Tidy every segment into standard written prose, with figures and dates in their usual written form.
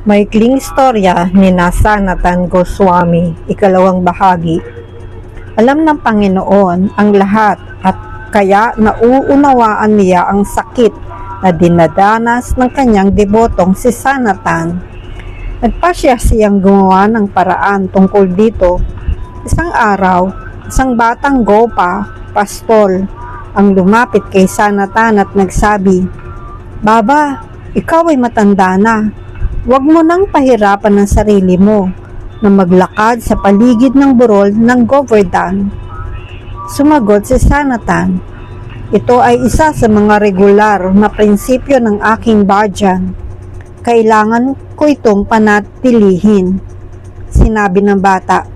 Maikling istorya ni Sanatan Goswami, ikalawang bahagi. Alam ng Panginoon ang lahat at kaya nauunawaan niya ang sakit na dinadanas ng kanyang debotong si Sanatan. Nagpasya siyang gumawa ng paraan tungkol dito. Isang araw, isang batang gopa, pastol, ang lumapit kay Sanatan at nagsabi, "Baba, ikaw ay matanda na. Huwag mo nang pahirapan ang sarili mo na maglakad sa paligid ng burol ng Govardhan." Sumagot si Sanatan, "Ito ay isa sa mga regular na prinsipyo ng aking bhajan. Kailangan ko itong panatilihin." Sinabi ng bata,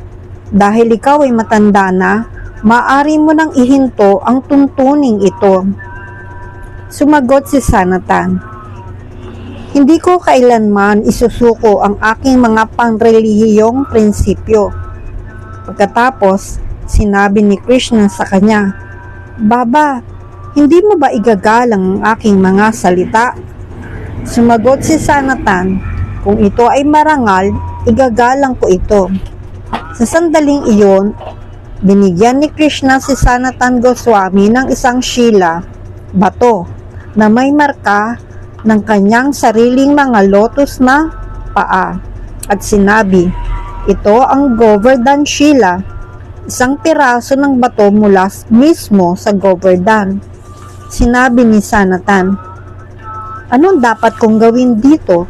"Dahil ikaw ay matanda na, maaari mo nang ihinto ang tuntuning ito." Sumagot si Sanatan, "Hindi ko kailanman isusuko ang aking mga panrelihiyong prinsipyo." Pagkatapos, sinabi ni Krishna sa kanya, "Baba, hindi mo ba igagalang ang aking mga salita?" Sumagot si Sanatan, "Kung ito ay marangal, igagalang ko ito." Sa sandaling iyon, binigyan ni Krishna si Sanatan Goswami ng isang shila, bato, na may marka ng kanyang sariling mga lotus na paa, at sinabi, "Ito ang Govardhan Shila, isang piraso ng bato mula mismo sa Govardhan." Sinabi ni Sanatan, "Anong dapat kong gawin dito?"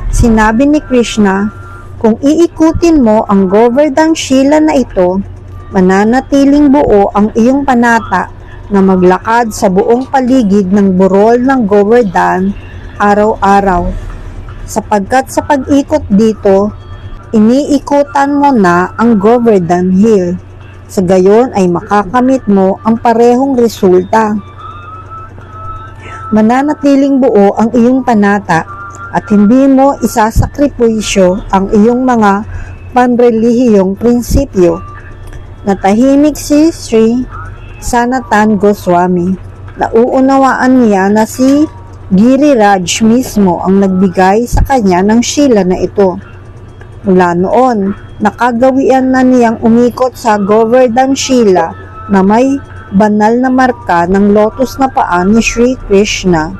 Sinabi ni Krishna, "Kung iikutin mo ang Govardhan Shila na ito, mananatiling buo ang iyong panata na maglakad sa buong paligid ng burol ng Govardhan araw-araw, sapagkat sa pag-ikot dito, iniikutan mo na ang Govardhan Hill. Sa gayon ay makakamit mo ang parehong resulta. Mananatiling buo ang iyong panata at hindi mo isasakripisyo ang iyong mga panrelihiyong prinsipyo." Natahimik si Sri Sanatan Goswami. Nauunawaan niya na si Giriraj mismo ang nagbigay sa kanya ng shila na ito. Mula noon, nakagawian na niyang umikot sa Govardhan Shila na may banal na marka ng lotus na paa ni Sri Krishna.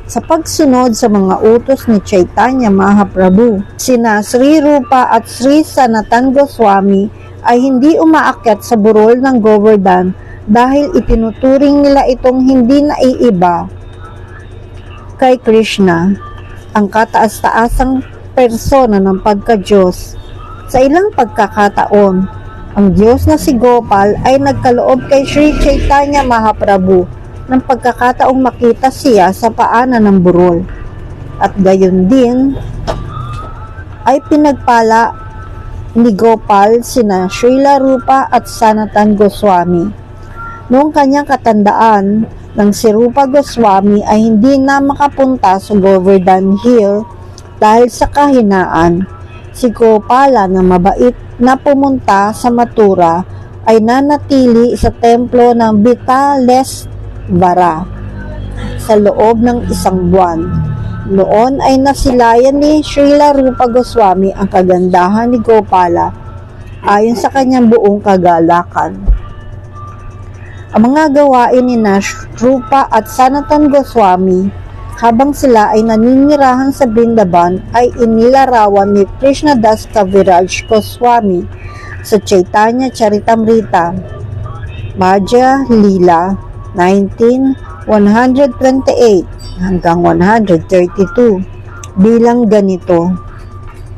Sa pagsunod sa mga utos ni Chaitanya Mahaprabhu, sina Sri Rupa at Sri Sanatan Goswami ay hindi umaakyat sa burol ng Govardhan dahil itinuturing nila itong hindi naiiba kay Krishna, ang kataas-taasang persona ng pagka-Diyos. Sa ilang pagkakataon, ang Diyos na si Gopal ay nagkaloob kay Sri Chaitanya Mahaprabhu ng pagkakataong makita siya sa paanan ng burol, at gayon din ay pinagpala ni Gopal sina Srila Rupa at Sanatan Goswami. Noong kanyang katandaan, nang si Rupa Goswami ay hindi na makapunta sa Govardhan Hill dahil sa kahinaan, si Gopala na mabait na pumunta sa Mathura ay nanatili sa templo ng Bitalesvara sa loob ng isang buwan. Noon ay nasilayan ni Srila Rupa Goswami ang kagandahan ni Gopala ayon sa kanyang buong kagalakan. Ang mga gawain ni Rupa at Sanatan Goswami habang sila ay naninirahan sa Vrindavan ay inilarawan ni Krishnadas Kaviraj Goswami sa Chaitanya Charitamrita, Madhya Lila 19:128 hanggang 132 bilang ganito.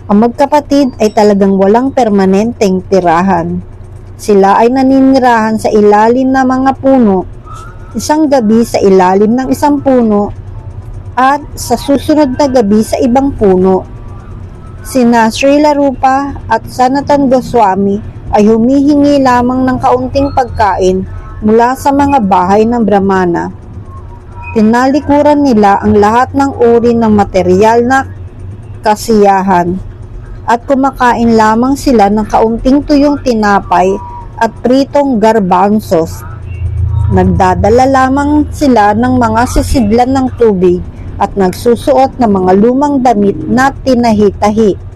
Ang magkapatid ay talagang walang permanenteng tirahan. Sila ay naninirahan sa ilalim ng mga puno, isang gabi sa ilalim ng isang puno at sa susunod na gabi sa ibang puno. Sina Srila Rupa at Sanatan Goswami ay humihingi lamang ng kaunting pagkain mula sa mga bahay ng Brahmana. Tinalikuran nila ang lahat ng uri ng material na kasiyahan at kumakain lamang sila ng kaunting tuyong tinapay at pritong garbanzos. Nagdadala lamang sila ng mga sisidlan ng tubig at nagsusuot ng mga lumang damit na tinahi-tahi.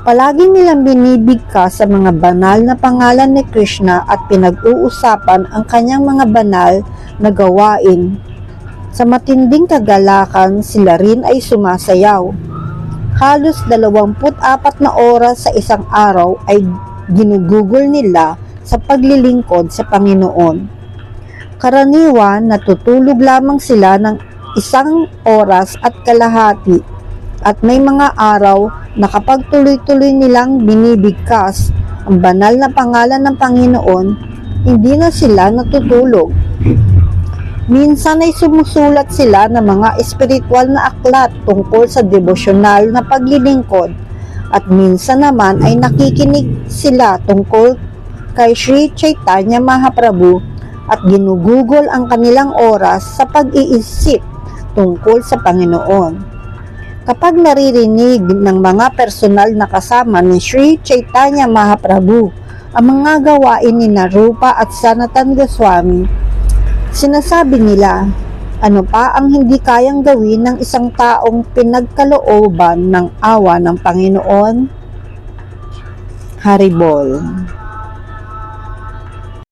Palagi nilang binibigkas sa mga banal na pangalan ni Krishna at pinag-uusapan ang kanyang mga banal na gawain. Sa matinding kagalakan, sila rin ay sumasayaw. Halos 24 na oras sa isang araw ay ginugugol nila sa paglilingkod sa Panginoon. Karaniwan, natutulog lamang sila ng 1 oras at kalahati at may mga araw na kapag tuloy-tuloy nilang binibigkas ang banal na pangalan ng Panginoon, hindi na sila natutulog. Minsan ay sumusulat sila ng mga espiritual na aklat tungkol sa devosyonal na paglilingkod at minsan naman ay nakikinig sila tungkol kay Sri Chaitanya Mahaprabhu at ginugugol ang kanilang oras sa pag-iisip tungkol sa Panginoon. Kapag naririnig ng mga personal na kasama ni Sri Chaitanya Mahaprabhu ang mga gawain ni Rupa at Sanatan Goswami, sinasabi nila, ano pa ang hindi kayang gawin ng isang taong pinagkalooban ng awa ng Panginoon? Haribol.